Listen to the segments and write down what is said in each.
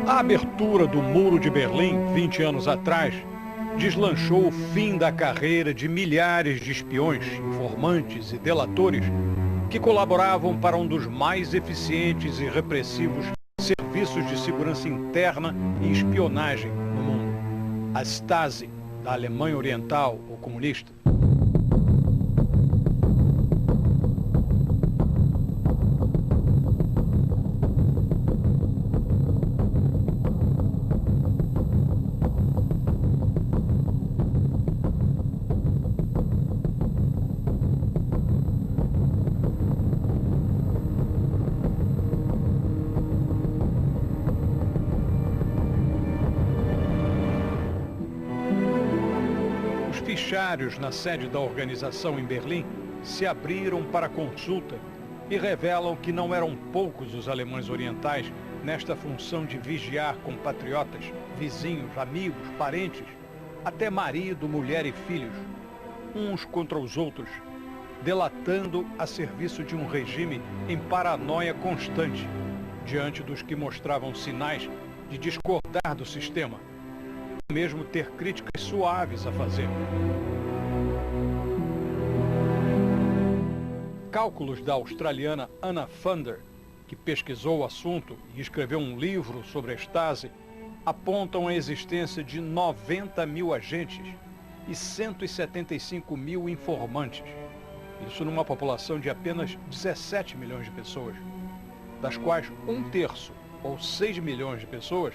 A abertura do Muro de Berlim, 20 anos atrás, deslanchou o fim da carreira de milhares de espiões, informantes e delatores que colaboravam para um dos mais eficientes e repressivos serviços de segurança interna e espionagem no mundo, a Stasi, da Alemanha Oriental ou comunista. Os fichários na sede da organização em Berlim se abriram para consulta e revelam que não eram poucos os alemães orientais nesta função de vigiar compatriotas, vizinhos, amigos, parentes, até marido, mulher e filhos, uns contra os outros, delatando a serviço de um regime em paranoia constante, diante dos que mostravam sinais de discordar do sistema, mesmo ter críticas suaves a fazer. Cálculos da australiana Anna Funder, que pesquisou o assunto e escreveu um livro sobre a Stasi, apontam a existência de 90 mil agentes e 175 mil informantes. Isso numa população de apenas 17 milhões de pessoas, das quais 1/3, ou 6 milhões de pessoas,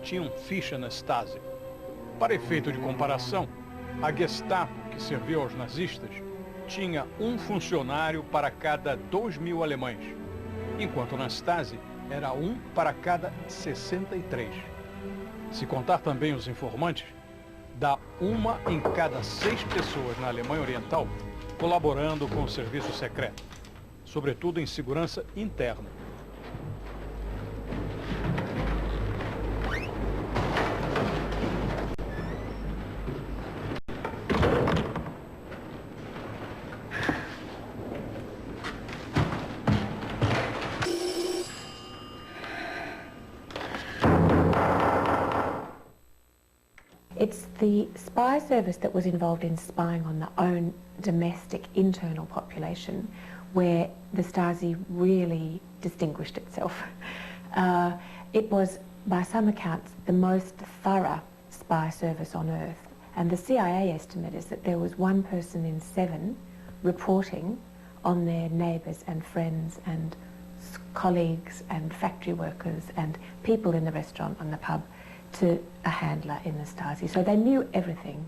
tinham ficha na Stasi. Para efeito de comparação, a Gestapo, que serviu aos nazistas, tinha um funcionário para cada 2.000 alemães, enquanto na Stasi era um para cada 63. Se contar também os informantes, dá uma em cada 6 pessoas na Alemanha Oriental colaborando com o serviço secreto, sobretudo em segurança interna. It's the spy service that was involved in spying on their own domestic internal population where the Stasi really distinguished itself. It was, by some accounts, the most thorough spy service on earth. And the CIA estimate is that there was 1 person in 7 reporting on their neighbours and friends and colleagues and factory workers and people in the restaurant and the pub to a handler in the Stasi. So they knew everything.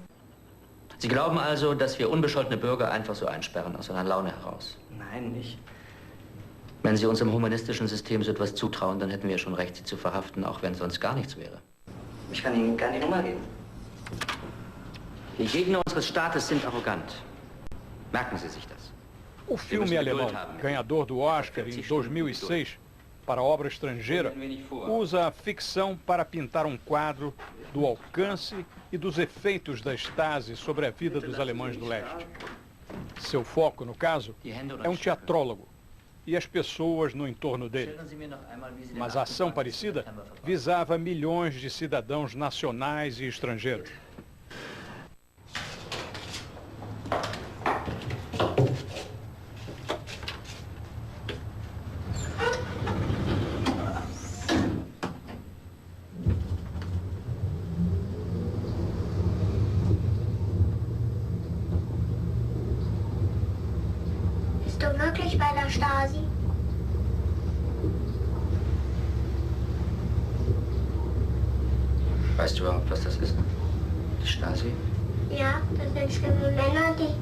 Sie glauben also, dass wir unbescholtene Bürger einfach so einsperren, aus einer Laune heraus? Nein, nicht. Wenn Sie unserem humanistischen System so etwas zutrauen, dann hätten wir schon Recht, Sie zu verhaften, auch wenn sonst gar nichts wäre. Ich kann Ihnen gerne die Nummer geben. Die Gegner unseres Staates sind arrogant. Merken Sie sich das. O filme alemão, ganhador do Oscar em 2006, para a obra estrangeira, usa a ficção para pintar um quadro do alcance e dos efeitos da Stasi sobre a vida dos alemães do leste. Seu foco, no caso, é um teatrólogo e as pessoas no entorno dele. Mas a ação parecida visava milhões de cidadãos nacionais e estrangeiros. Bist du wirklich bei der Stasi? Weißt du überhaupt, was das ist? Die Stasi? Ja, das sind schlimme Männer, die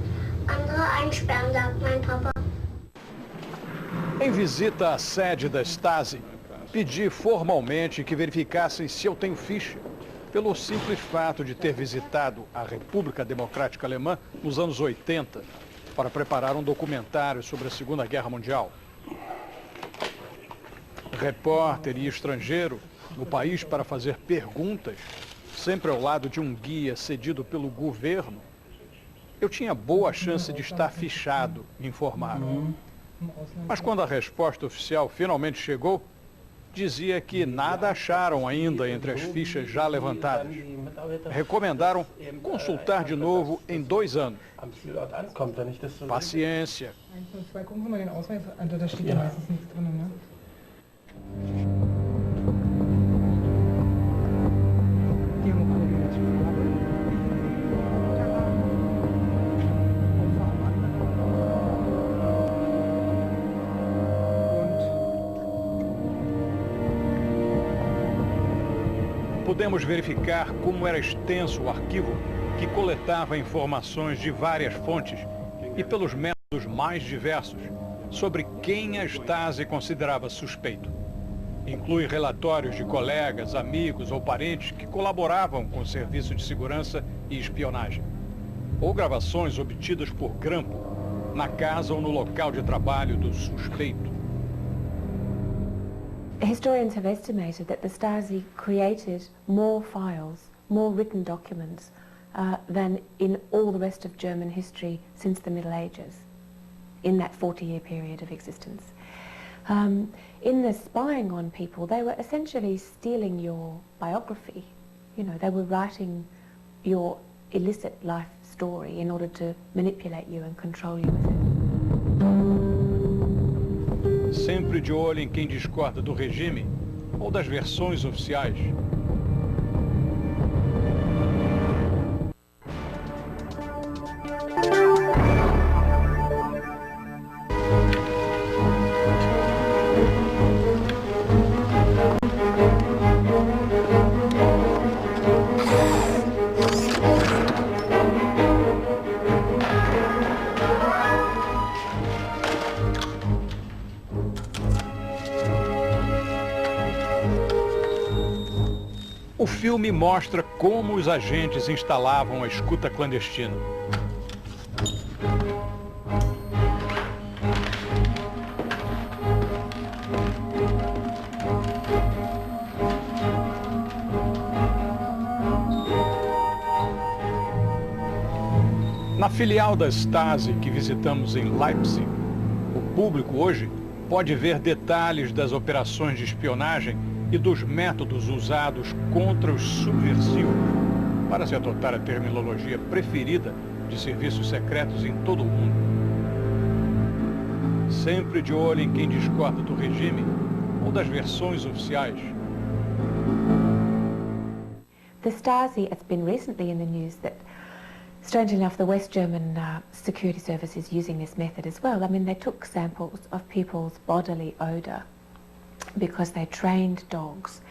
andere einsperren, sagt mein Papa. Em visita à sede da Stasi, pedi formalmente que verificassem se eu tenho ficha, pelo simples fato de ter visitado a República Democrática Alemã nos anos 80, para preparar um documentário sobre a Segunda Guerra Mundial. Repórter e estrangeiro, no país para fazer perguntas, sempre ao lado de um guia cedido pelo governo, eu tinha boa chance de estar fichado, informaram. Mas quando a resposta oficial finalmente chegou, dizia que nada acharam ainda entre as fichas já levantadas. Recomendaram consultar de novo em 2 anos. Paciência. Gucken Sie mal den Ausweis, also da steht ja meistens nichts drin, ne? Die haben auch alle die letzte Podemos verificar como era extenso o arquivo que coletava informações de várias fontes e pelos métodos mais diversos sobre quem a Stasi considerava suspeito. Inclui relatórios de colegas, amigos ou parentes que colaboravam com o serviço de segurança e espionagem, ou gravações obtidas por grampo na casa ou no local de trabalho do suspeito. Historians have estimated that the Stasi created more files, more written documents than in all the rest of German history since the Middle Ages, in that 40-year period of existence. In the spying on people, they were essentially stealing your biography. You know, they were writing your illicit life story in order to manipulate you and control you with it. Sempre de olho em quem discorda do regime ou das versões oficiais. O filme mostra como os agentes instalavam a escuta clandestina. Na filial da Stasi que visitamos em Leipzig, o público hoje pode ver detalhes das operações de espionagem e dos métodos usados contra os subversivos, para se adotar a terminologia preferida de serviços secretos em todo o mundo. Sempre de olho em quem discorda do regime ou das versões oficiais. The Stasi, it's been recently in the news that, strangely enough, the West German security service is using this method as well. I mean, they took samples of people's bodily odour because they trained dogs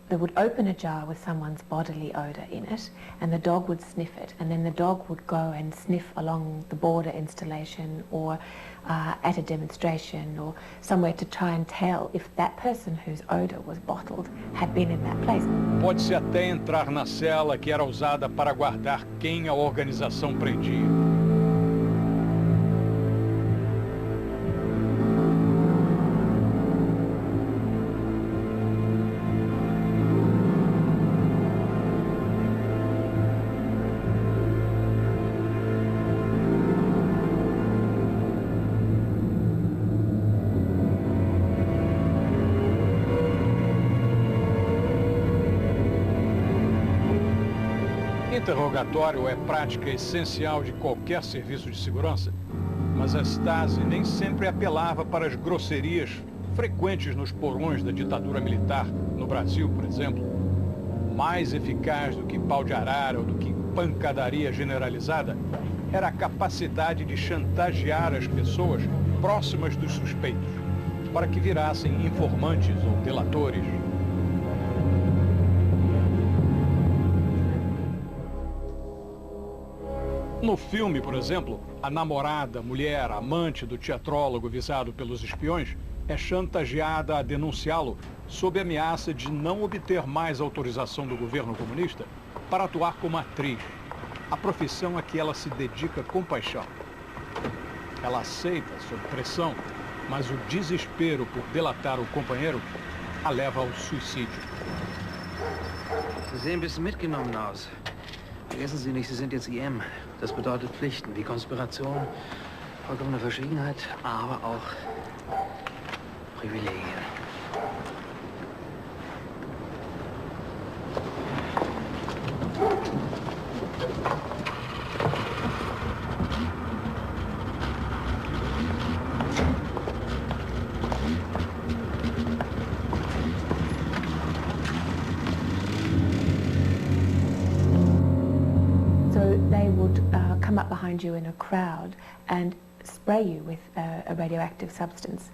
they would open a jar with someone's bodily odour in it, and the dog would sniff it, and then the dog would go and sniff along the border installation or at a demonstration or somewhere to try and tell if that person whose odour was bottled had been in that place. Pode-se até entrar na cela que era usada para guardar quem a organização prendia. Interrogatório é prática essencial de qualquer serviço de segurança, mas a Stasi nem sempre apelava para as grosserias frequentes nos porões da ditadura militar, no Brasil, por exemplo. Mais eficaz do que pau de arara ou do que pancadaria generalizada era a capacidade de chantagear as pessoas próximas dos suspeitos, para que virassem informantes ou delatores. No filme, por exemplo, a namorada, mulher, amante do teatrólogo visado pelos espiões é chantageada a denunciá-lo sob ameaça de não obter mais autorização do governo comunista para atuar como atriz, a profissão a que ela se dedica com paixão. Ela aceita sob pressão, mas o desespero por delatar o companheiro a leva ao suicídio. Sie sehen ein bisschen mitgenommen aus. Vergessen Sie nicht, Sie sind jetzt IM. Das bedeutet Pflichten wie Konspiration, vollkommene Verschwiegenheit, aber auch Privilegien. They would come up behind you in a crowd and spray you with a radioactive substance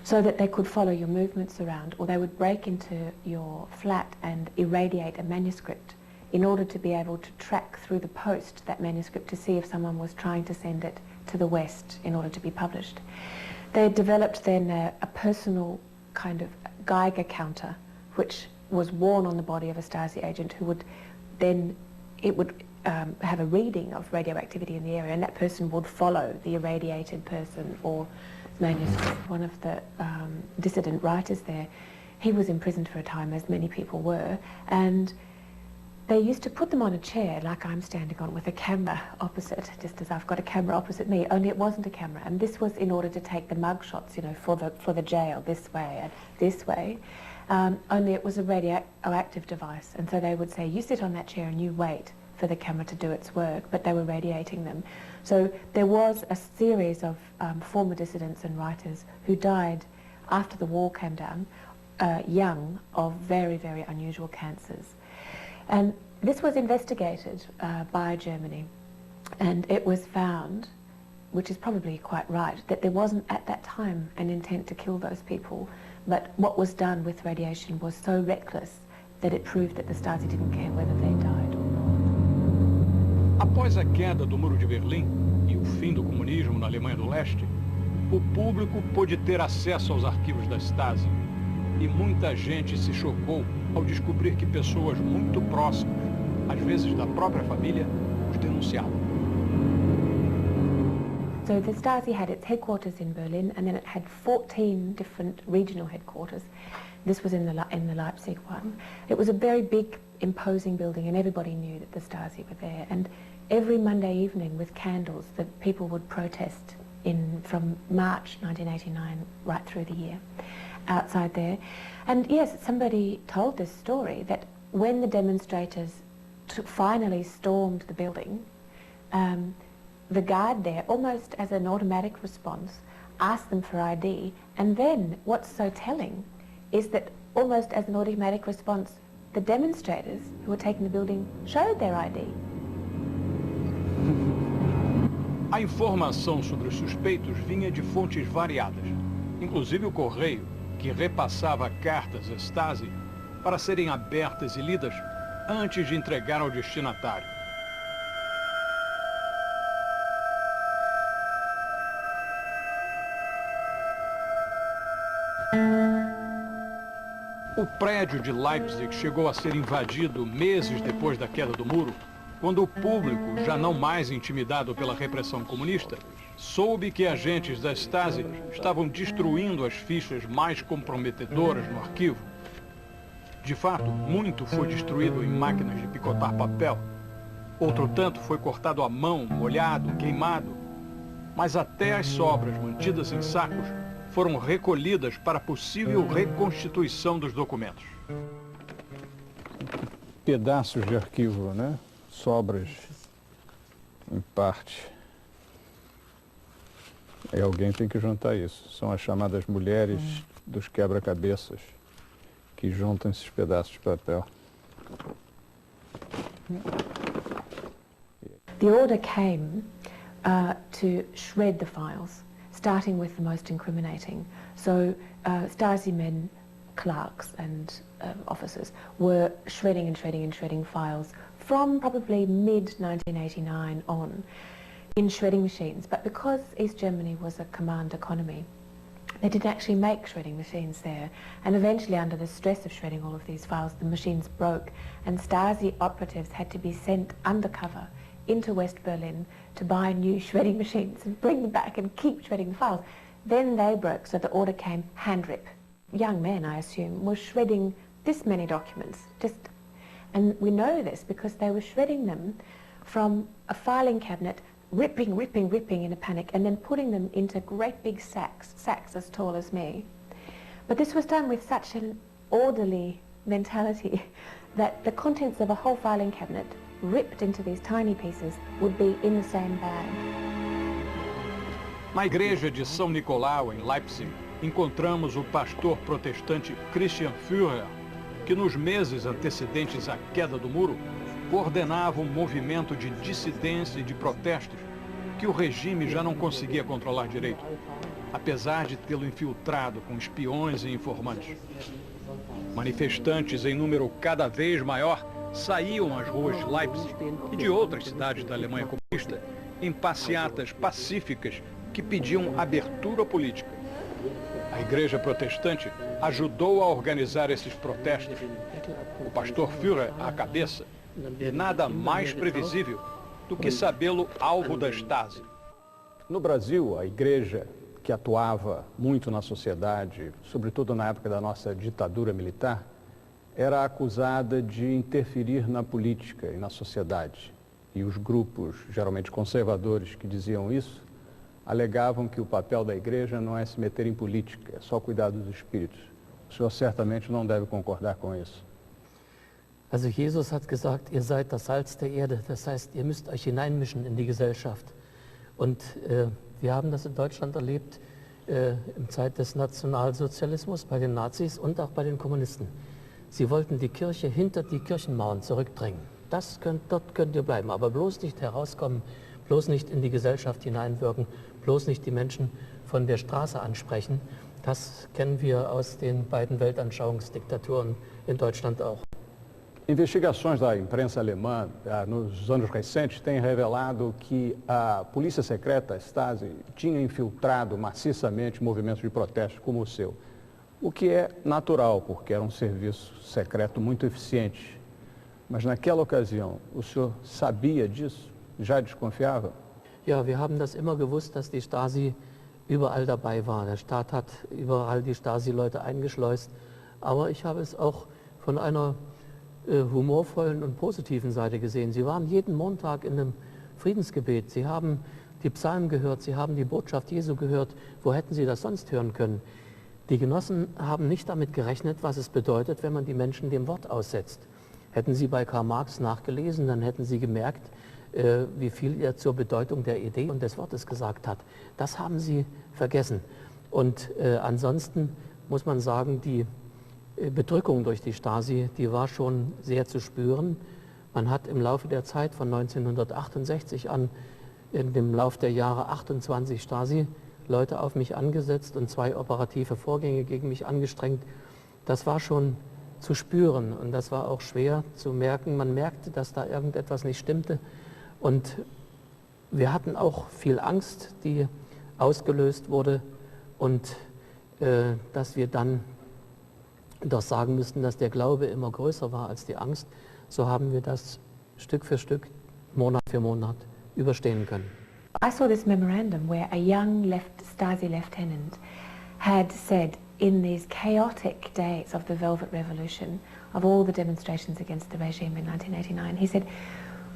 so that they could follow your movements around, or they would break into your flat and irradiate a manuscript in order to be able to track through the post that manuscript to see if someone was trying to send it to the West in order to be published. They developed then a personal kind of Geiger counter which was worn on the body of a Stasi agent who would then, it would have a reading of radioactivity in the area, and that person would follow the irradiated person or manuscript. One of the dissident writers there, he was imprisoned for a time, as many people were, and they used to put them on a chair like I'm standing on with a camera opposite, just as I've got a camera opposite me, only it wasn't a camera, and this was in order to take the mug shots, you know, for the jail, this way and this way. Only it was a radioactive device, and so they would say, you sit on that chair and you wait for the camera to do its work, but they were radiating them. So there was a series of former dissidents and writers who died after the wall came down, young, of very, very unusual cancers. And this was investigated by Germany, and it was found, which is probably quite right, that there wasn't at that time an intent to kill those people, but what was done with radiation was so reckless that it proved that the Stasi didn't care whether they died or not. Após a queda do Muro de Berlim e o fim do comunismo na Alemanha do Leste, o público pôde ter acesso aos arquivos da Stasi. E muita gente se chocou ao descobrir que pessoas muito próximas, às vezes da própria família, os denunciavam. So the Stasi had its headquarters in Berlin, and then it had 14 different regional headquarters. This was in the Leipzig one. It was a very big, imposing building, and everybody knew that the Stasi were there. And every Monday evening with candles, the people would protest from March 1989 right through the year outside there. And yes, somebody told this story that when the demonstrators finally stormed the building, the guard there, almost as an automatic response, asked them for ID, and then what's so telling is that almost as an automatic response, the demonstrators who were taking the building showed their ID. A informação sobre os suspeitos vinha de fontes variadas, inclusive o correio, que repassava cartas à Stasi para serem abertas e lidas antes de entregar ao destinatário. O prédio de Leipzig chegou a ser invadido meses depois da queda do muro, quando o público, já não mais intimidado pela repressão comunista, soube que agentes da Stasi estavam destruindo as fichas mais comprometedoras no arquivo. De fato, muito foi destruído em máquinas de picotar papel. Outro tanto foi cortado à mão, molhado, queimado. Mas até as sobras mantidas em sacos foram recolhidas para possível reconstituição dos documentos. Pedaços de arquivo, né? Sobras, em parte. E alguém tem que juntar isso. São as chamadas mulheres dos quebra-cabeças que juntam esses pedaços de papel. The order came to shred the files, starting with the most incriminating. So Stasi men, clerks and officers were shredding and shredding and shredding files from probably mid-1989 on in shredding machines. But because East Germany was a command economy, they didn't actually make shredding machines there. And eventually, under the stress of shredding all of these files, the machines broke, and Stasi operatives had to be sent undercover into West Berlin to buy new shredding machines and bring them back and keep shredding the files. Then they broke, so the order came hand rip. Young men, I assume, were shredding this many documents, and we know this because they were shredding them from a filing cabinet, ripping in a panic, and then putting them into great big sacks as tall as me, But this was done with such an orderly mentality that the contents of a whole filing cabinet ripped into these tiny pieces would be in the same bag. Na igreja de São Nicolau, em Leipzig, encontramos o pastor protestante Christian Führer, que nos meses antecedentes à queda do muro, coordenava um movimento de dissidência e de protestos que o regime já não conseguia controlar direito, apesar de tê-lo infiltrado com espiões e informantes. Manifestantes em número cada vez maior saíam às ruas de Leipzig e de outras cidades da Alemanha comunista em passeatas pacíficas que pediam abertura política. A igreja protestante ajudou a organizar esses protestos. O pastor Führer à cabeça, e nada mais previsível do que sabê-lo alvo da Stasi. No Brasil, a igreja, que atuava muito na sociedade, sobretudo na época da nossa ditadura militar, era acusada de interferir na política e na sociedade. E os grupos, geralmente conservadores, que diziam isso, alegavam que o papel da igreja não é se meter em política, é só cuidar dos espíritos. O senhor certamente não deve concordar com isso. Also Jesus hat gesagt, ihr seid das Salz der Erde, das heißt, ihr müsst euch hineinmischen in die Gesellschaft. Und wir haben das in Deutschland erlebt, in Zeit des Nationalsozialismus, bei den Nazis und auch bei den Kommunisten. Sie wollten die Kirche hinter die Kirchenmauern zurückdrängen. Dort könnt ihr bleiben, aber bloß nicht herauskommen, bloß nicht in die Gesellschaft hineinwirken, bloß nicht die Menschen von der Straße ansprechen. Das kennen wir aus den beiden Weltanschauungsdiktaturen in Deutschland auch. Investigações da imprensa alemã nos anos recentes têm revelado que a polícia secreta, a Stasi, tinha infiltrado maciçamente movimentos de protesto como o seu. O que é natural, porque era um serviço secreto muito eficiente. Mas naquela ocasião, o senhor sabia disso? Já desconfiava? Ja, wir haben das immer gewusst, dass die Stasi überall dabei war. Der Staat hat überall die Stasi-Leute eingeschleust. Aber ich habe es auch von einer humorvollen und positiven Seite gesehen. Sie waren jeden Montag in einem Friedensgebet. Sie haben die Psalmen gehört, Sie haben die Botschaft Jesu gehört. Wo hätten Sie das sonst hören können? Die Genossen haben nicht damit gerechnet, was es bedeutet, wenn man die Menschen dem Wort aussetzt. Hätten Sie bei Karl Marx nachgelesen, dann hätten Sie gemerkt, wie viel er zur Bedeutung der Idee und des Wortes gesagt hat. Das haben Sie vergessen. Und ansonsten muss man sagen, die Bedrückung durch die Stasi, die war schon sehr zu spüren. Man hat im Laufe der Zeit von 1968 an, in dem Lauf der Jahre 28 Stasi-Leute auf mich angesetzt und 2 operative Vorgänge gegen mich angestrengt. Das war schon zu spüren und das war auch schwer zu merken. Man merkte, dass da irgendetwas nicht stimmte und wir hatten auch viel Angst, die ausgelöst wurde und dass wir dann doch sagen müssten, dass der Glaube immer größer war als die Angst, so haben wir das Stück für Stück, Monat für Monat überstehen können. I saw this memorandum where a young Stasi lieutenant had said in these chaotic days of the Velvet Revolution, of all the demonstrations against the regime in 1989, he said,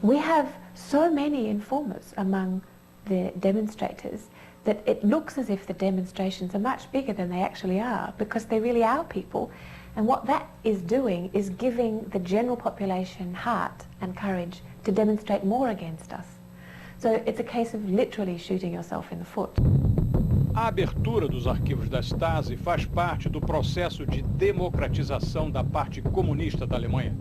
we have so many informers among the demonstrators that it looks as if the demonstrations are much bigger than they actually are, because they're really our people. And what that is doing is giving the general population heart and courage to demonstrate more against us. So it's a case of literally shooting yourself in the foot. A abertura dos arquivos da Stasi faz parte do processo de democratização da parte comunista da Alemanha,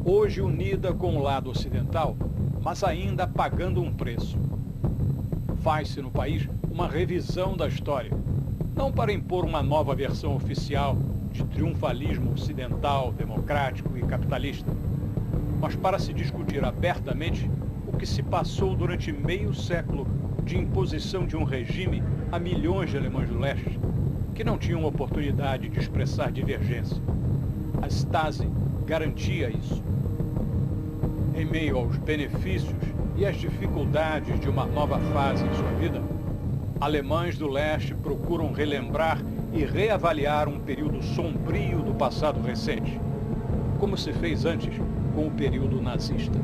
hoje unida com o lado ocidental, mas ainda pagando um preço. Faz-se no país uma revisão da história, não para impor uma nova versão oficial de triunfalismo ocidental, democrático e capitalista, mas para se discutir abertamente o que se passou durante meio século de imposição de um regime a milhões de alemães do leste, que não tinham oportunidade de expressar divergência. A Stasi garantia isso. Em meio aos benefícios e às dificuldades de uma nova fase em sua vida, alemães do leste procuram relembrar e reavaliar um período sombrio do passado recente, como se fez antes com o período nazista.